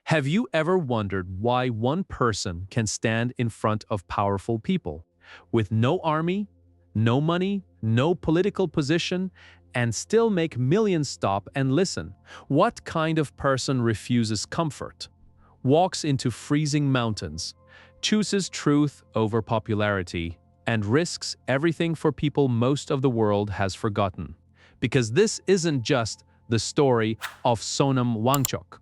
Have you ever wondered why one person can stand in front of powerful people with no army, no money, no political position, and still make millions stop and listen? What kind of person refuses comfort, walks into freezing mountains, chooses truth over popularity, and risks everything for people most of the world has forgotten? Because this isn't just the story of Sonam Wangchuk.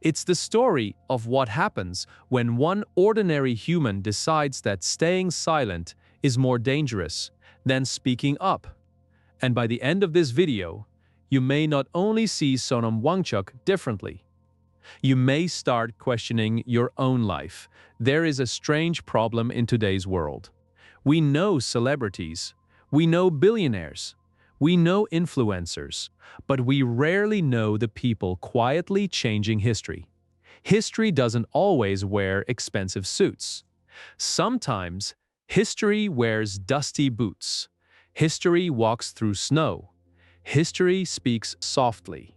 It's the story of what happens when one ordinary human decides that staying silent is more dangerous than speaking up. And by the end of this video, you may not only see Sonam Wangchuk differently, you may start questioning your own life. There is a strange problem in today's world. We know celebrities, we know billionaires, we know influencers, but we rarely know the people quietly changing history. History doesn't always wear expensive suits. Sometimes, history wears dusty boots. History walks through snow. History speaks softly.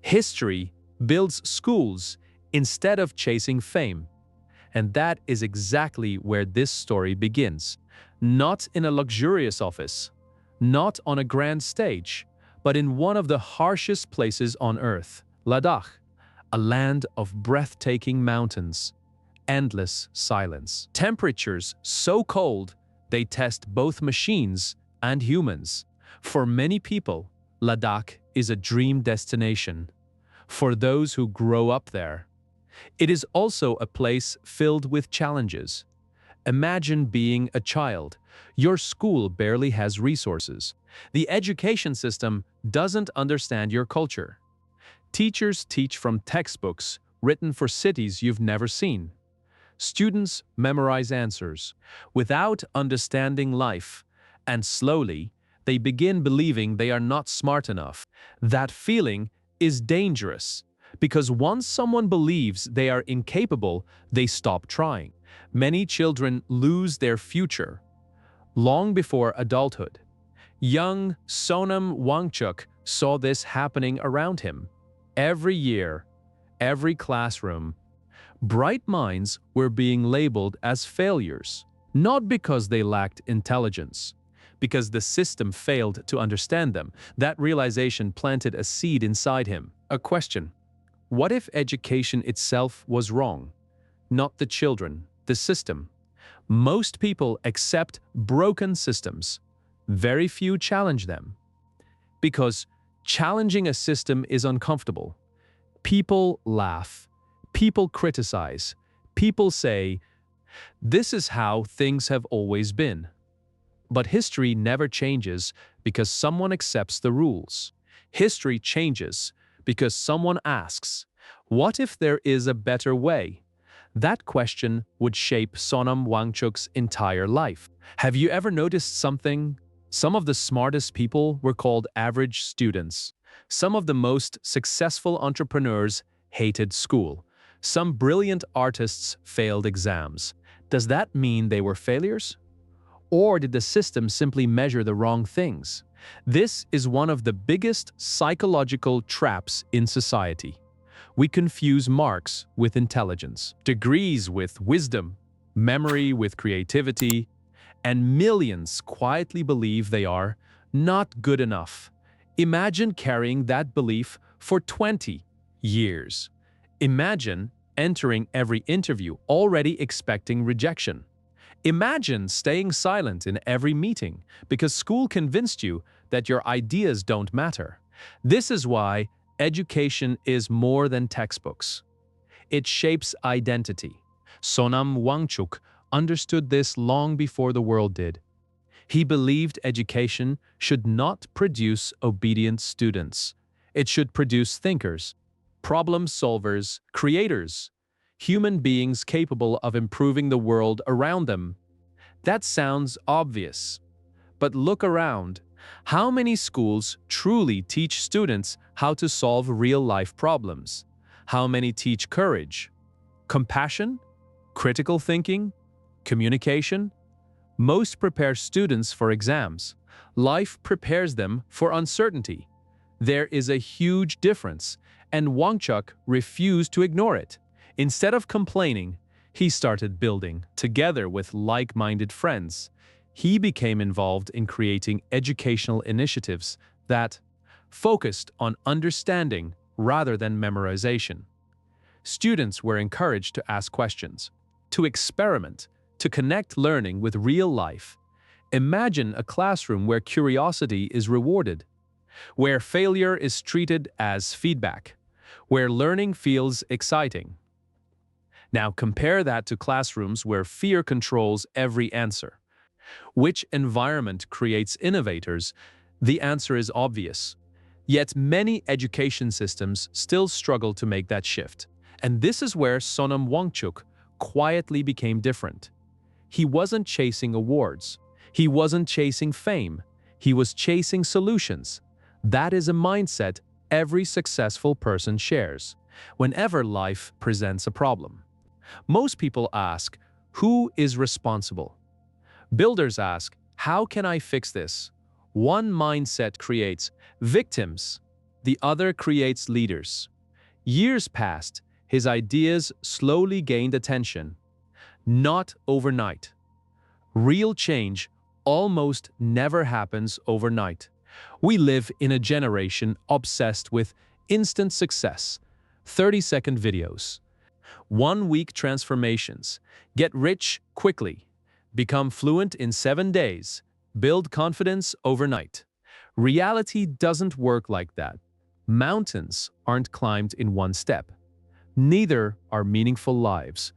History builds schools instead of chasing fame. And that is exactly where this story begins. Not in a luxurious office, not on a grand stage, but in one of the harshest places on earth, Ladakh, a land of breathtaking mountains, endless silence. Temperatures so cold, they test both machines and humans. For many people, Ladakh is a dream destination. For those who grow up there, it is also a place filled with challenges. Imagine being a child. Your school barely has resources. The education system doesn't understand your culture. Teachers teach from textbooks written for cities you've never seen. Students memorize answers without understanding life, and slowly, they begin believing they are not smart enough. That feeling is dangerous, because once someone believes they are incapable, they stop trying. Many children lose their future long before adulthood. Young Sonam Wangchuk saw this happening around him. Every year, every classroom, bright minds were being labeled as failures, not because they lacked intelligence, because the system failed to understand them. That realization planted a seed inside him. A question: what if education itself was wrong? Not the children, the system. Most people accept broken systems. Very few challenge them. Because challenging a system is uncomfortable. People laugh. People criticize. People say, "This is how things have always been." But history never changes because someone accepts the rules. History changes because someone asks, what if there is a better way? That question would shape Sonam Wangchuk's entire life. Have you ever noticed something? Some of the smartest people were called average students. Some of the most successful entrepreneurs hated school. Some brilliant artists failed exams. Does that mean they were failures? Or did the system simply measure the wrong things? This is one of the biggest psychological traps in society. We confuse marks with intelligence, degrees with wisdom, memory with creativity, and millions quietly believe they are not good enough. Imagine carrying that belief for 20 years. Imagine entering every interview already expecting rejection. Imagine staying silent in every meeting because school convinced you that your ideas don't matter. This is why education is more than textbooks. It shapes identity. Sonam Wangchuk understood this long before the world did. He believed education should not produce obedient students. It should produce thinkers, problem solvers, creators, human beings capable of improving the world around them. That sounds obvious. But look around. How many schools truly teach students how to solve real-life problems? How many teach courage, compassion, critical thinking, communication? Most prepare students for exams. Life prepares them for uncertainty. There is a huge difference, and Wangchuk refused to ignore it. Instead of complaining, he started building, together with like-minded friends. He became involved in creating educational initiatives that focused on understanding rather than memorization. Students were encouraged to ask questions, to experiment, to connect learning with real life. Imagine a classroom where curiosity is rewarded, where failure is treated as feedback, where learning feels exciting. Now compare that to classrooms where fear controls every answer. Which environment creates innovators? The answer is obvious. Yet many education systems still struggle to make that shift. And this is where Sonam Wangchuk quietly became different. He wasn't chasing awards. He wasn't chasing fame. He was chasing solutions. That is a mindset every successful person shares whenever life presents a problem. Most people ask, who is responsible? Builders ask, how can I fix this? One mindset creates victims, the other creates leaders. Years passed, his ideas slowly gained attention. Not overnight. Real change almost never happens overnight. We live in a generation obsessed with instant success, 30-second videos, one-week transformations, get rich quickly, become fluent in 7 days, build confidence overnight. Reality doesn't work like that. Mountains aren't climbed in one step. Neither are meaningful lives.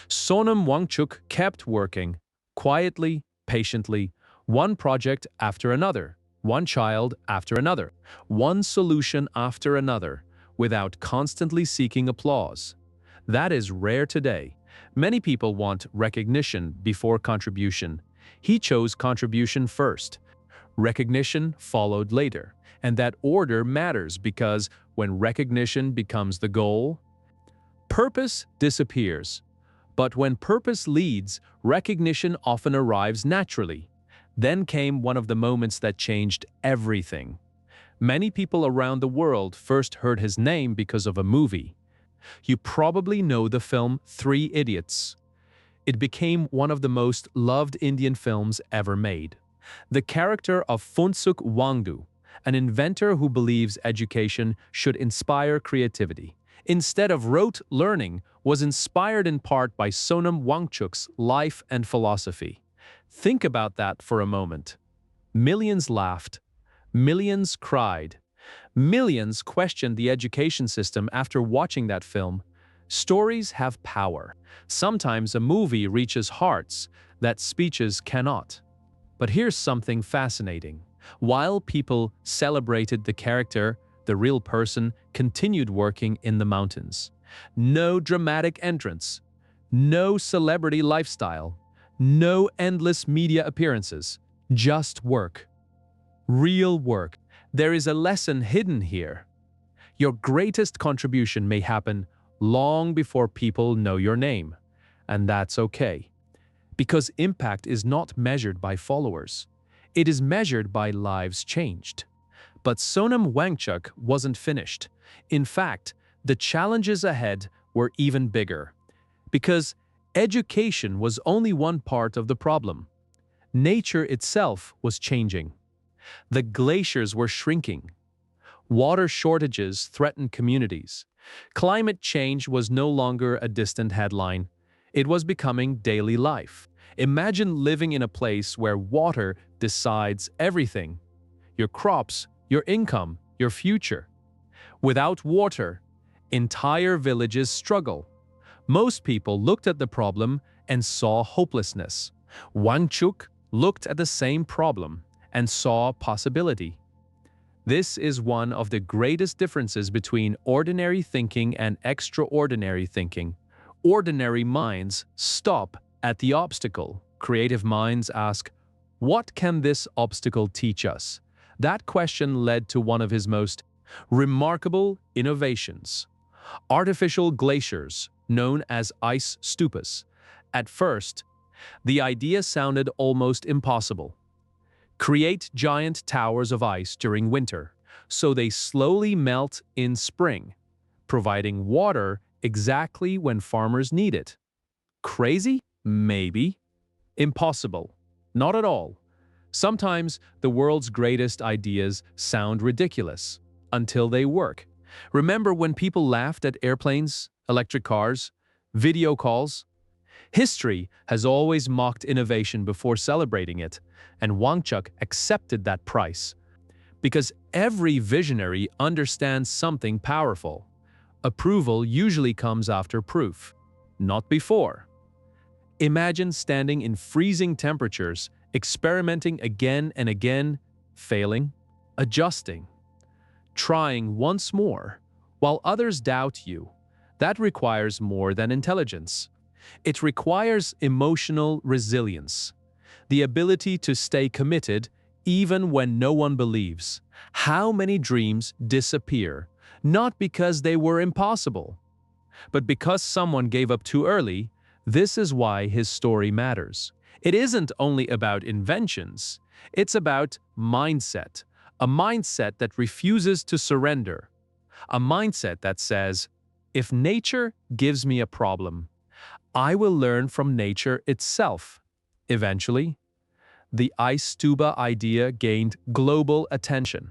Sonam Wangchuk kept working, quietly, patiently, one project after another, one child after another, one solution after another, without constantly seeking applause. That is rare today. Many people want recognition before contribution. He chose contribution first. Recognition followed later. And that order matters because when recognition becomes the goal, purpose disappears. But when purpose leads, recognition often arrives naturally. Then came one of the moments that changed everything. Many people around the world first heard his name because of a movie. You probably know the film 3 Idiots. It became one of the most loved Indian films ever made. The character of Sonam Wangchuk, an inventor who believes education should inspire creativity, instead of rote learning, was inspired in part by Sonam Wangchuk's life and philosophy. Think about that for a moment. Millions laughed. Millions cried. Millions questioned the education system after watching that film. Stories have power. Sometimes a movie reaches hearts that speeches cannot. But here's something fascinating. While people celebrated the character, the real person continued working in the mountains. No dramatic entrance, no celebrity lifestyle, no endless media appearances, just work. Real work. There is a lesson hidden here. Your greatest contribution may happen long before people know your name, and that's okay. Because impact is not measured by followers. It is measured by lives changed. But Sonam Wangchuk wasn't finished. In fact, the challenges ahead were even bigger. Because education was only one part of the problem. Nature itself was changing. The glaciers were shrinking. Water shortages threatened communities. Climate change was no longer a distant headline. It was becoming daily life. Imagine living in a place where water decides everything. Your crops, your income, your future. Without water, entire villages struggle. Most people looked at the problem and saw hopelessness. Wangchuk looked at the same problem and saw possibility. This is one of the greatest differences between ordinary thinking and extraordinary thinking. Ordinary minds stop at the obstacle. Creative minds ask, what can this obstacle teach us? That question led to one of his most remarkable innovations. Artificial glaciers, known as Ice Stupas. At first, the idea sounded almost impossible. Create giant towers of ice during winter, so they slowly melt in spring, providing water exactly when farmers need it. Crazy? Maybe. Impossible? Not at all. Sometimes the world's greatest ideas sound ridiculous until they work. Remember when people laughed at airplanes, electric cars, video calls? History has always mocked innovation before celebrating it, and Wangchuk accepted that price. Because every visionary understands something powerful. Approval usually comes after proof, not before. Imagine standing in freezing temperatures, experimenting again and again, failing, adjusting, trying once more, while others doubt you. That requires more than intelligence. It requires emotional resilience, the ability to stay committed even when no one believes. How many dreams disappear, not because they were impossible, but because someone gave up too early? This is why his story matters. It isn't only about inventions, it's about mindset. A mindset that refuses to surrender. A mindset that says, if nature gives me a problem, I will learn from nature itself. Eventually, the Ice Stupa idea gained global attention.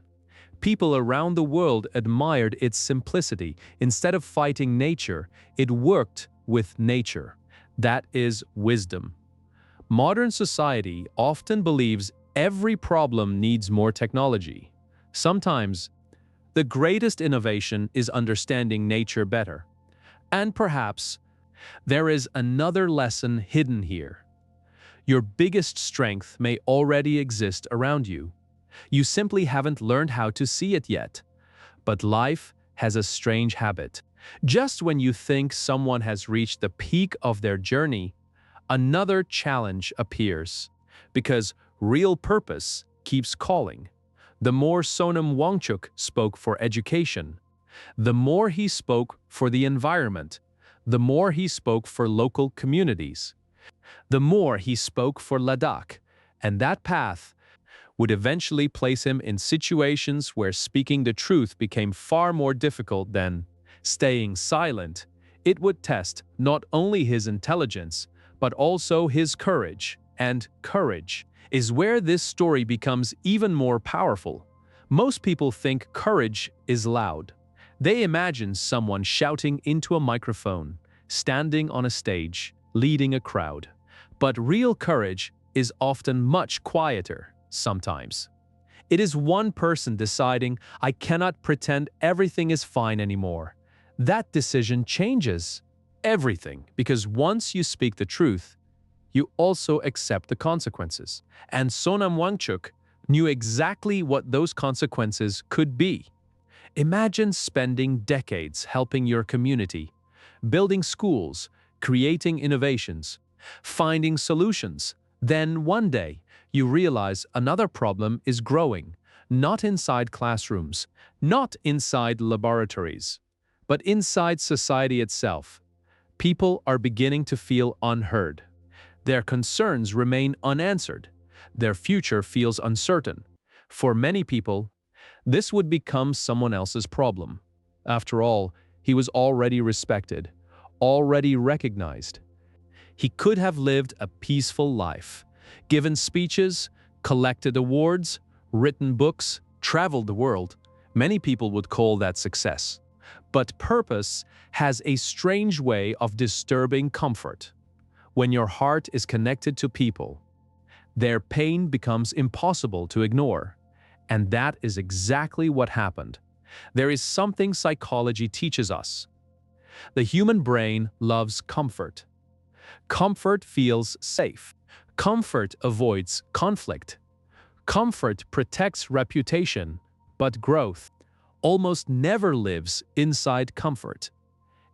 People around the world admired its simplicity. Instead of fighting nature, it worked with nature. That is wisdom. Modern society often believes every problem needs more technology. Sometimes, the greatest innovation is understanding nature better. And perhaps, there is another lesson hidden here. Your biggest strength may already exist around you. You simply haven't learned how to see it yet. But life has a strange habit. Just when you think someone has reached the peak of their journey, another challenge appears. Because real purpose keeps calling. The more Sonam Wangchuk spoke for education, the more he spoke for the environment, the more he spoke for local communities, the more he spoke for Ladakh, and that path would eventually place him in situations where speaking the truth became far more difficult than staying silent. It would test not only his intelligence, but also his courage. And courage is where this story becomes even more powerful. Most people think courage is loud. They imagine someone shouting into a microphone, standing on a stage, leading a crowd. But real courage is often much quieter, sometimes. It is one person deciding, I cannot pretend everything is fine anymore. That decision changes everything, because once you speak the truth, you also accept the consequences. And Sonam Wangchuk knew exactly what those consequences could be. Imagine spending decades helping your community, building schools, creating innovations, finding solutions. Then one day, you realize another problem is growing, not inside classrooms, not inside laboratories, but inside society itself. People are beginning to feel unheard. Their concerns remain unanswered. Their future feels uncertain. For many people, this would become someone else's problem. After all, he was already respected, already recognized. He could have lived a peaceful life, given speeches, collected awards, written books, traveled the world. Many people would call that success. But purpose has a strange way of disturbing comfort. When your heart is connected to people, their pain becomes impossible to ignore. And that is exactly what happened. There is something psychology teaches us. The human brain loves comfort. Comfort feels safe. Comfort avoids conflict. Comfort protects reputation, but growth almost never lives inside comfort.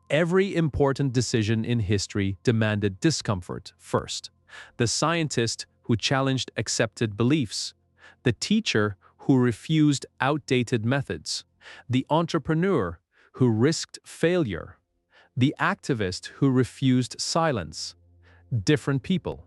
Every important decision in history demanded discomfort first. The scientist who challenged accepted beliefs, the teacher who refused outdated methods, the entrepreneur who risked failure, the activist who refused silence. Different people.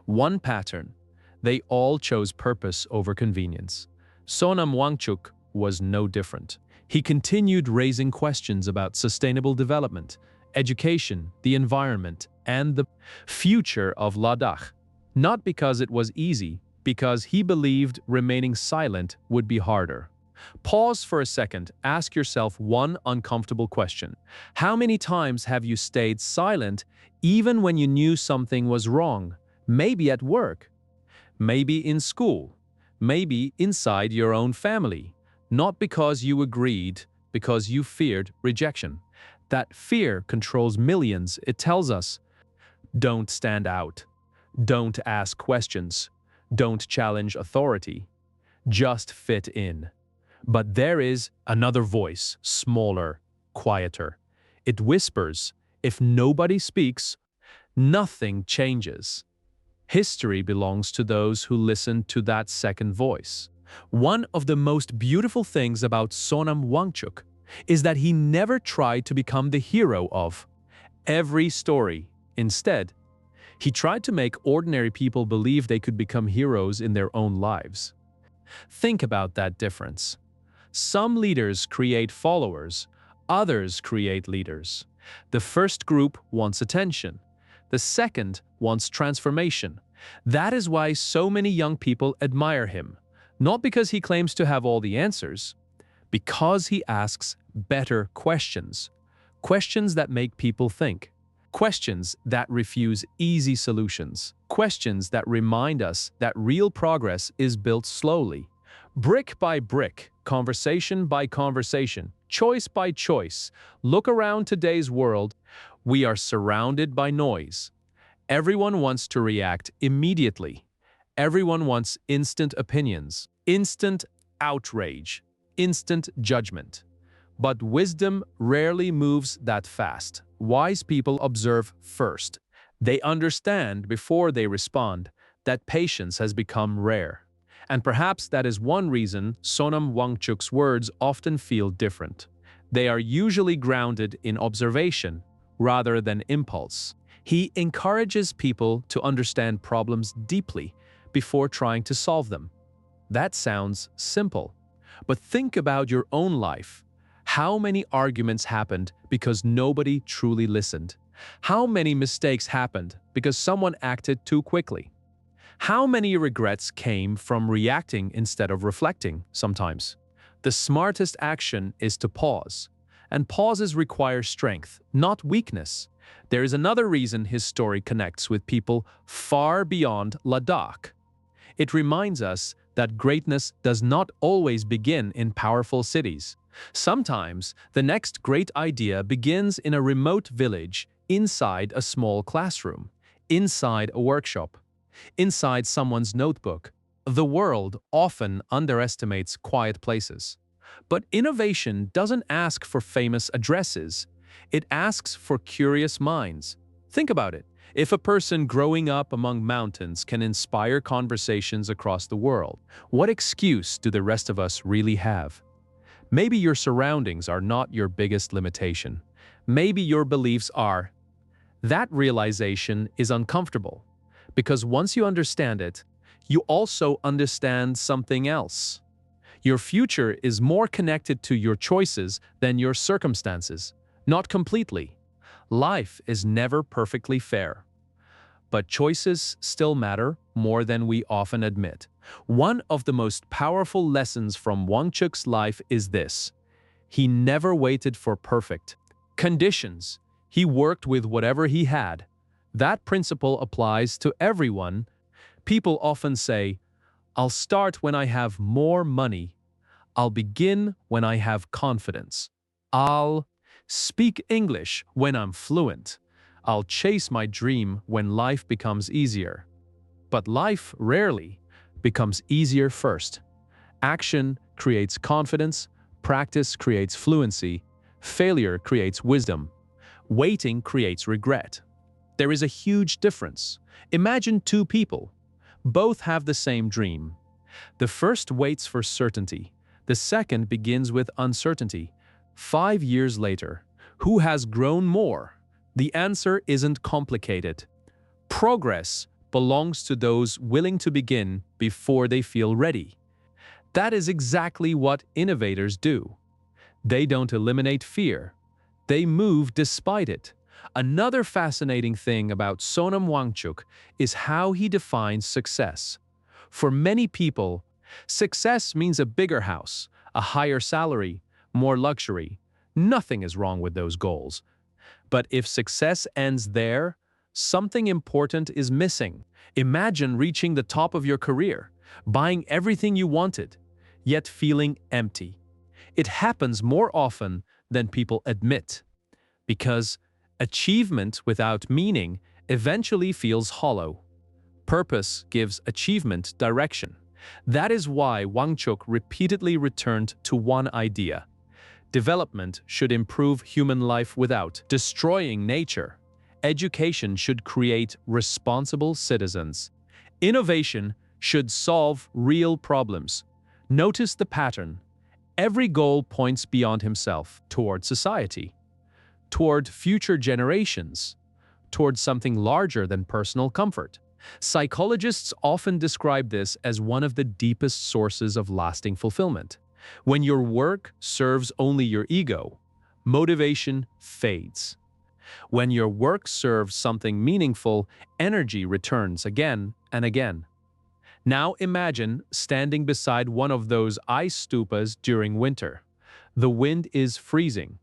One pattern. They all chose purpose over convenience. Sonam Wangchuk was no different. He continued raising questions about sustainable development, education, the environment, and the future of Ladakh. Not because it was easy, because he believed remaining silent would be harder. Pause for a second, ask yourself one uncomfortable question. How many times have you stayed silent even when you knew something was wrong? Maybe at work, maybe in school, maybe inside your own family. Not because you agreed, because you feared rejection. That fear controls millions. It tells us, don't stand out, don't ask questions, don't challenge authority, just fit in. But there is another voice, smaller, quieter. It whispers, if nobody speaks, nothing changes. History belongs to those who listen to that second voice. One of the most beautiful things about Sonam Wangchuk is that he never tried to become the hero of every story. Instead, he tried to make ordinary people believe they could become heroes in their own lives. Think about that difference. Some leaders create followers, others create leaders. The first group wants attention. The second wants transformation. That is why so many young people admire him. Not because he claims to have all the answers, because he asks better questions. Questions that make people think. Questions that refuse easy solutions. Questions that remind us that real progress is built slowly. Brick by brick, conversation by conversation, choice by choice. Look around today's world. We are surrounded by noise. Everyone wants to react immediately. Everyone wants instant opinions, instant outrage, instant judgment. But wisdom rarely moves that fast. Wise people observe first. They understand before they respond. That patience has become rare. And perhaps that is one reason Sonam Wangchuk's words often feel different. They are usually grounded in observation rather than impulse. He encourages people to understand problems deeply before trying to solve them. That sounds simple, but think about your own life. How many arguments happened because nobody truly listened? How many mistakes happened because someone acted too quickly? How many regrets came from reacting instead of reflecting sometimes? The smartest action is to pause. And pauses require strength, not weakness. There is another reason his story connects with people far beyond Ladakh. It reminds us that greatness does not always begin in powerful cities. Sometimes, the next great idea begins in a remote village, inside a small classroom, inside a workshop, inside someone's notebook. The world often underestimates quiet places. But innovation doesn't ask for famous addresses. It asks for curious minds. Think about it. If a person growing up among mountains can inspire conversations across the world, what excuse do the rest of us really have? Maybe your surroundings are not your biggest limitation. Maybe your beliefs are. That realization is uncomfortable, because once you understand it, you also understand something else. Your future is more connected to your choices than your circumstances. Not completely. Life is never perfectly fair. But choices still matter more than we often admit. One of the most powerful lessons from Wangchuk's life is this: he never waited for perfect conditions. He worked with whatever he had. That principle applies to everyone. People often say, "I'll start when I have more money. I'll begin when I have confidence. I'll speak English when I'm fluent. I'll chase my dream when life becomes easier." But life rarely becomes easier first. Action creates confidence, practice creates fluency, failure creates wisdom, waiting creates regret. There is a huge difference. Imagine two people. Both have the same dream. The first waits for certainty. The second begins with uncertainty. 5 years later, who has grown more? The answer isn't complicated. Progress belongs to those willing to begin before they feel ready. That is exactly what innovators do. They don't eliminate fear. They move despite it. Another fascinating thing about Sonam Wangchuk is how he defines success. For many people, success means a bigger house, a higher salary, more luxury. Nothing is wrong with those goals. But if success ends there, something important is missing. Imagine reaching the top of your career, buying everything you wanted, yet feeling empty. It happens more often than people admit, because achievement without meaning eventually feels hollow. Purpose gives achievement direction. That is why Wangchuk repeatedly returned to one idea. Development should improve human life without destroying nature. Education should create responsible citizens. Innovation should solve real problems. Notice the pattern. Every goal points beyond himself, toward society, toward future generations, toward something larger than personal comfort. Psychologists often describe this as one of the deepest sources of lasting fulfillment. When your work serves only your ego, motivation fades. When your work serves something meaningful, energy returns again and again. Now imagine standing beside one of those ice stupas during winter. The wind is freezing.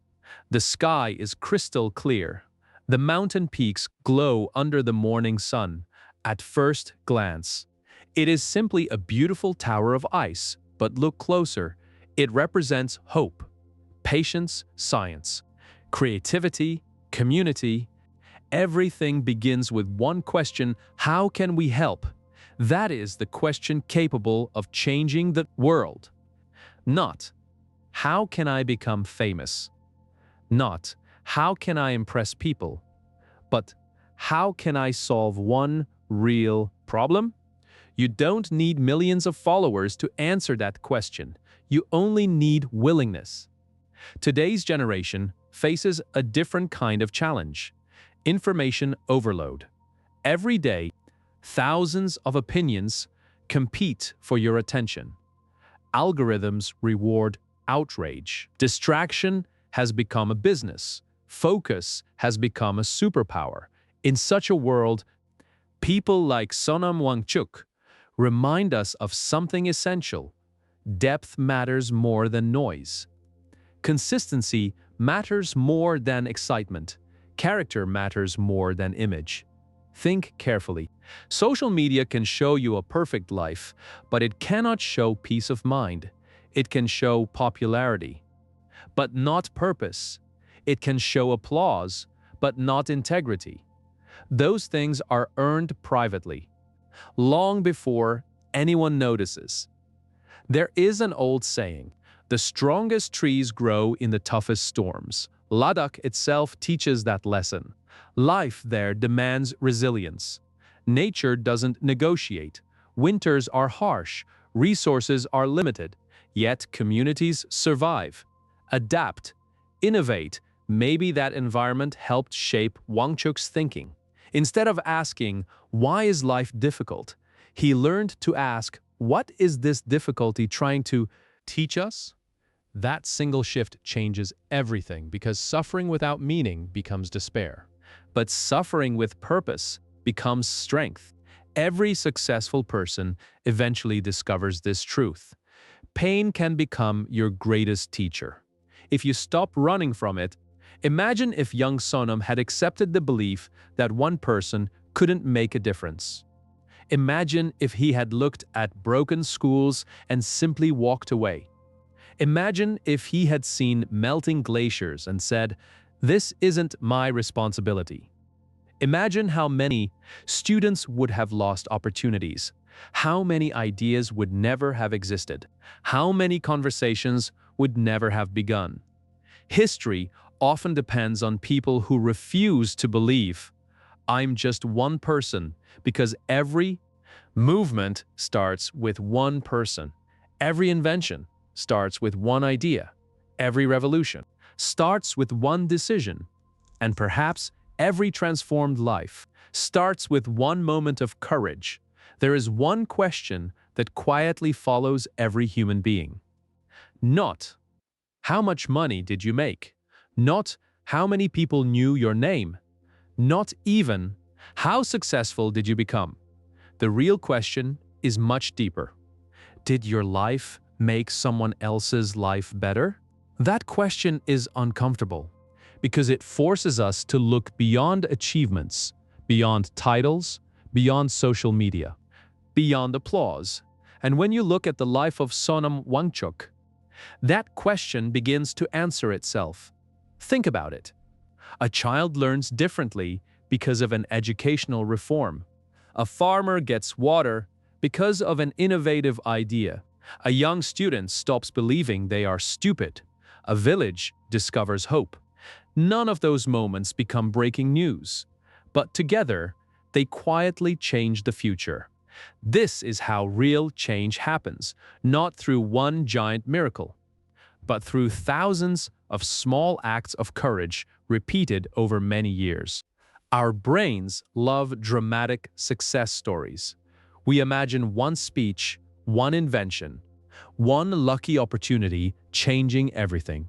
The sky is crystal clear. The mountain peaks glow under the morning sun. At first glance, it is simply a beautiful tower of ice, but look closer. It represents hope, patience, science, creativity, community. Everything begins with one question: how can we help? That is the question capable of changing the world. Not, how can I become famous? Not, how can I impress people? But, how can I solve one real problem? You don't need millions of followers to answer that question. You only need willingness. Today's generation faces a different kind of challenge: information overload. Every day, thousands of opinions compete for your attention. Algorithms reward outrage. Distraction has become a business. Focus has become a superpower. In such a world, people like Sonam Wangchuk remind us of something essential. Depth matters more than noise. Consistency matters more than excitement. Character matters more than image. Think carefully. Social media can show you a perfect life, but it cannot show peace of mind. It can show popularity, but not purpose. It can show applause, but not integrity. Those things are earned privately, long before anyone notices. There is an old saying: the strongest trees grow in the toughest storms. Ladakh itself teaches that lesson. Life there demands resilience. Nature doesn't negotiate. Winters are harsh. Resources are limited. Yet communities survive, adapt, innovate. Maybe that environment helped shape Wangchuk's thinking. Instead of asking, "Why is life difficult?" he learned to ask, "What is this difficulty trying to teach us?" That single shift changes everything, because suffering without meaning becomes despair. But suffering with purpose becomes strength. Every successful person eventually discovers this truth. Pain can become your greatest teacher. If you stop running from it, imagine if young Sonam had accepted the belief that one person couldn't make a difference. Imagine if he had looked at broken schools and simply walked away. Imagine if he had seen melting glaciers and said, "This isn't my responsibility." Imagine how many students would have lost opportunities, how many ideas would never have existed, how many conversations would never have begun. History often depends on people who refuse to believe, "I'm just one person," because every movement starts with one person. Every invention starts with one idea. Every revolution starts with one decision. And perhaps every transformed life starts with one moment of courage. There is one question that quietly follows every human being. Not, "How much money did you make?" Not, "How many people knew your name?" Not even, how successful did you become? The real question is much deeper. Did your life make someone else's life better? That question is uncomfortable because it forces us to look beyond achievements, beyond titles, beyond social media, beyond applause. And when you look at the life of Sonam Wangchuk, that question begins to answer itself. Think about it. A child learns differently because of an educational reform. A farmer gets water because of an innovative idea. A young student stops believing they are stupid. A village discovers hope. None of those moments become breaking news, but together, they quietly change the future. This is how real change happens, not through one giant miracle, but through thousands of small acts of courage repeated over many years. Our brains love dramatic success stories. We imagine one speech, one invention, one lucky opportunity changing everything.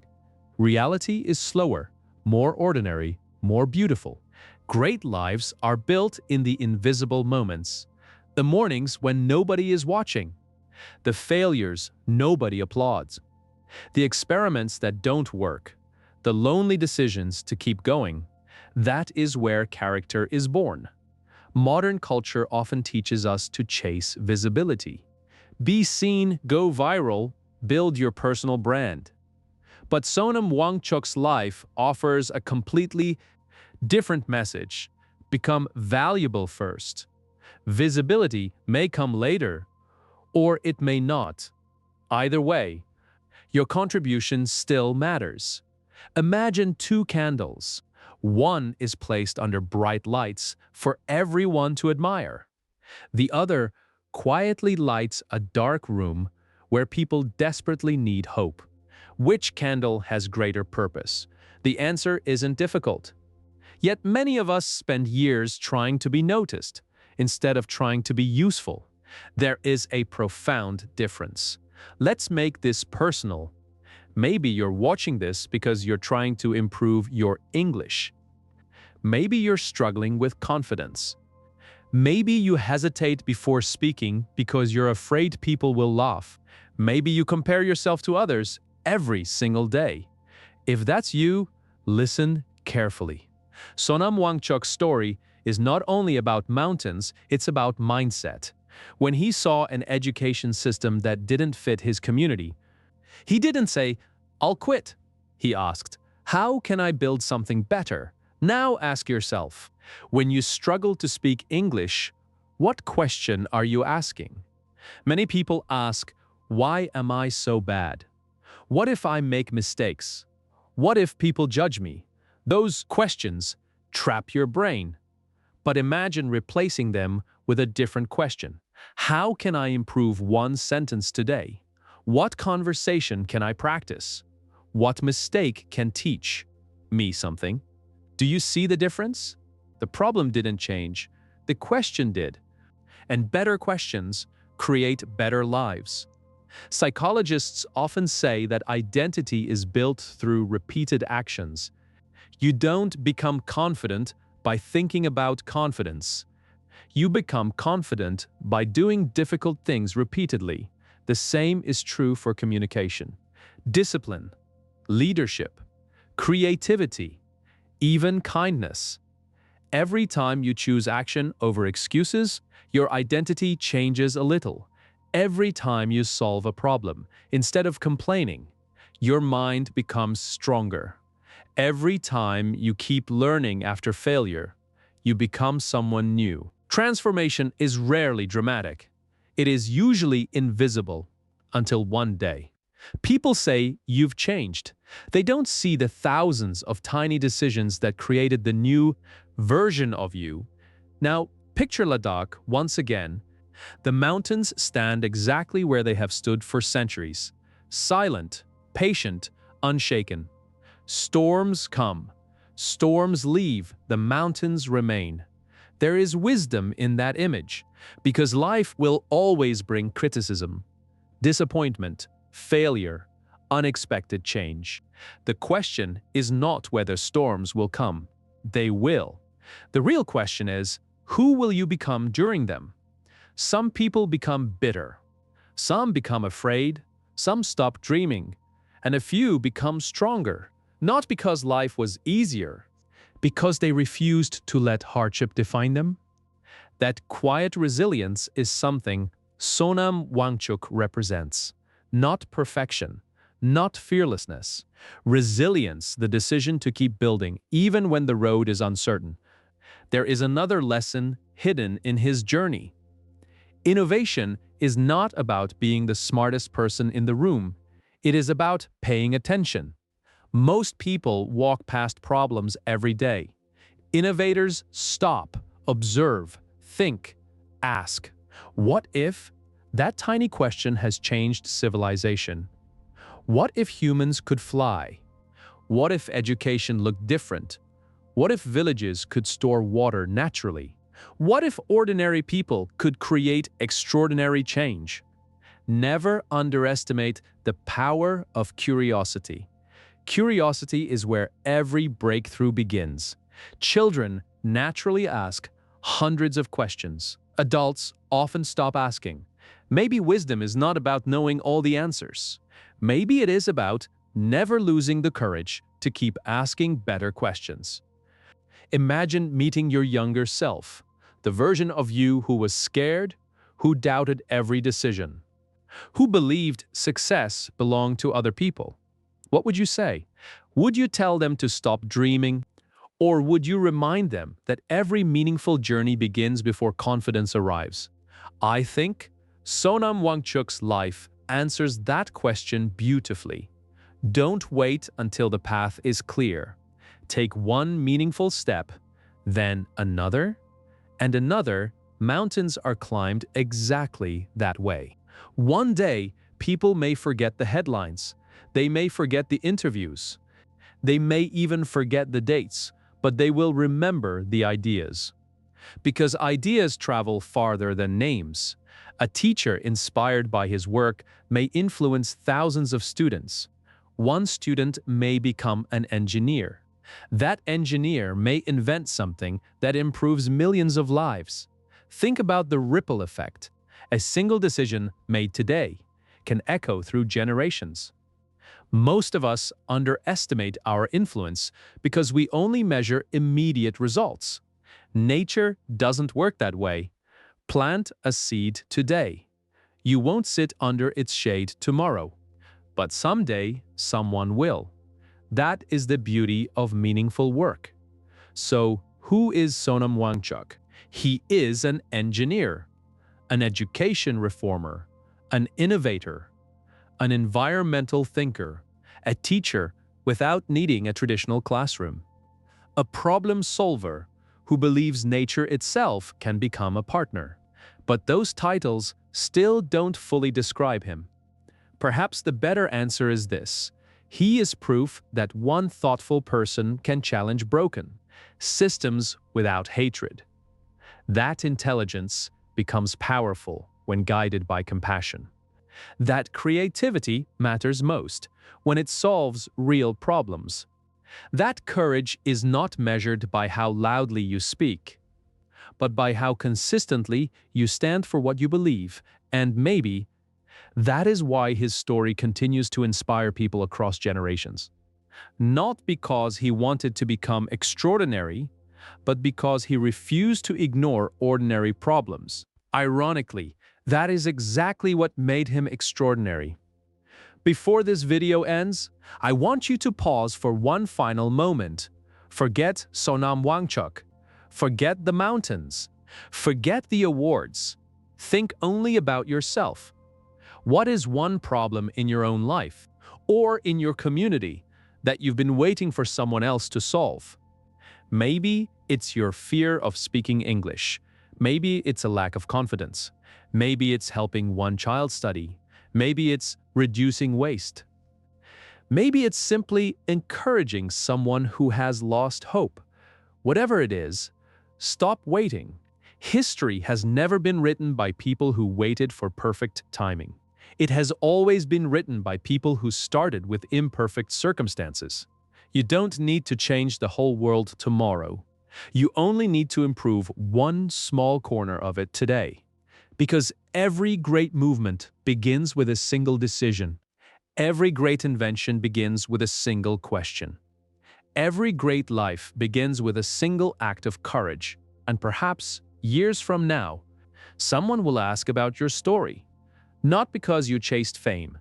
Reality is slower, more ordinary, more beautiful. Great lives are built in the invisible moments. The mornings when nobody is watching. The failures nobody applauds. The experiments that don't work. The lonely decisions to keep going. That is where character is born. Modern culture often teaches us to chase visibility. Be seen, go viral, build your personal brand. But Sonam Wangchuk's life offers a completely different message. Become valuable first. Visibility may come later, or it may not. Either way, your contribution still matters. Imagine two candles. One is placed under bright lights for everyone to admire. The other quietly lights a dark room where people desperately need hope. Which candle has greater purpose? The answer isn't difficult. Yet many of us spend years trying to be noticed instead of trying to be useful. There is a profound difference. Let's make this personal. Maybe you're watching this because you're trying to improve your English. Maybe you're struggling with confidence. Maybe you hesitate before speaking because you're afraid people will laugh. Maybe you compare yourself to others every single day. If that's you, listen carefully. Sonam Wangchuk's story is not only about mountains, it's about mindset. When he saw an education system that didn't fit his community, he didn't say, "I'll quit." He asked, "How can I build something better?" Now ask yourself, when you struggle to speak English, what question are you asking? Many people ask, "Why am I so bad? What if I make mistakes? What if people judge me?" Those questions trap your brain. But imagine replacing them with a different question. How can I improve one sentence today? What conversation can I practice? What mistake can teach me something? Do you see the difference? The problem didn't change. The question did. And better questions create better lives. Psychologists often say that identity is built through repeated actions. You don't become confident by thinking about confidence. You become confident by doing difficult things repeatedly. The same is true for communication, discipline, leadership, creativity, even kindness. Every time you choose action over excuses, your identity changes a little. Every time you solve a problem, instead of complaining, your mind becomes stronger. Every time you keep learning after failure, you become someone new. Transformation is rarely dramatic. It is usually invisible until one day. People say you've changed. They don't see the thousands of tiny decisions that created the new version of you. Now, picture Ladakh once again. The mountains stand exactly where they have stood for centuries. Silent, patient, unshaken. Storms come. Storms leave. The mountains remain. There is wisdom in that image, because life will always bring criticism, disappointment, failure, unexpected change. The question is not whether storms will come. They will. The real question is, who will you become during them? Some people become bitter. Some become afraid. Some stop dreaming. And a few become stronger, not because life was easier, because they refused to let hardship define them. That quiet resilience is something Sonam Wangchuk represents. Not perfection, not fearlessness. Resilience, the decision to keep building even when the road is uncertain. There is another lesson hidden in his journey. Innovation is not about being the smartest person in the room. It is about paying attention. Most people walk past problems every day. Innovators stop, observe, think, ask. What if? That tiny question has changed civilization. What if humans could fly? What if education looked different? What if villages could store water naturally? What if ordinary people could create extraordinary change? Never underestimate the power of curiosity. Curiosity is where every breakthrough begins. Children naturally ask hundreds of questions. Adults often stop asking. Maybe wisdom is not about knowing all the answers. Maybe it is about never losing the courage to keep asking better questions. Imagine meeting your younger self, the version of you who was scared, who doubted every decision, who believed success belonged to other people. What would you say? Would you tell them to stop dreaming? Or would you remind them that every meaningful journey begins before confidence arrives? I think Sonam Wangchuk's life answers that question beautifully. Don't wait until the path is clear. Take one meaningful step, then another, and another. Mountains are climbed exactly that way. One day, people may forget the headlines. They may forget the interviews. They may even forget the dates, but they will remember the ideas. Because ideas travel farther than names. A teacher inspired by his work may influence thousands of students. One student may become an engineer. That engineer may invent something that improves millions of lives. Think about the ripple effect. A single decision made today can echo through generations. Most of us underestimate our influence because we only measure immediate results. Nature doesn't work that way. Plant a seed today. You won't sit under its shade tomorrow, but someday someone will. That is the beauty of meaningful work. So, who is Sonam Wangchuk? He is an engineer, an education reformer, an innovator, an environmental thinker, a teacher without needing a traditional classroom, a problem solver who believes nature itself can become a partner. But those titles still don't fully describe him. Perhaps the better answer is this: he is proof that one thoughtful person can challenge broken systems without hatred. That intelligence becomes powerful when guided by compassion. That creativity matters most when it solves real problems. That courage is not measured by how loudly you speak, but by how consistently you stand for what you believe, and maybe that is why his story continues to inspire people across generations. Not because he wanted to become extraordinary, but because he refused to ignore ordinary problems. Ironically, that is exactly what made him extraordinary. Before this video ends, I want you to pause for one final moment. Forget Sonam Wangchuk. Forget the mountains. Forget the awards. Think only about yourself. What is one problem in your own life or in your community that you've been waiting for someone else to solve? Maybe it's your fear of speaking English. Maybe it's a lack of confidence. Maybe it's helping one child study. Maybe it's reducing waste. Maybe it's simply encouraging someone who has lost hope. Whatever it is, stop waiting. History has never been written by people who waited for perfect timing. It has always been written by people who started with imperfect circumstances. You don't need to change the whole world tomorrow. You only need to improve one small corner of it today. Because every great movement begins with a single decision. Every great invention begins with a single question. Every great life begins with a single act of courage. And perhaps, years from now, someone will ask about your story. Not because you chased fame,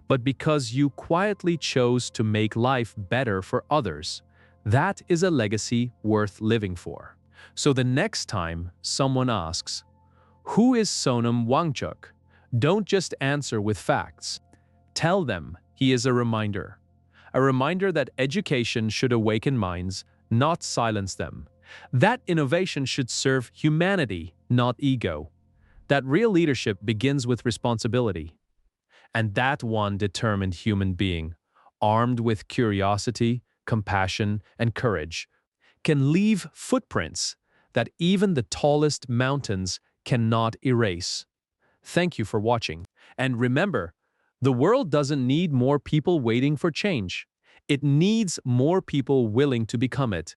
but because you quietly chose to make life better for others. That is a legacy worth living for. So the next time someone asks, "Who is Sonam Wangchuk?" don't just answer with facts. Tell them he is a reminder. A reminder that education should awaken minds, not silence them. That innovation should serve humanity, not ego. That real leadership begins with responsibility. And that one determined human being, armed with curiosity, compassion, and courage, can leave footprints that even the tallest mountains cannot erase. Thank you for watching. And remember, the world doesn't need more people waiting for change. It needs more people willing to become it.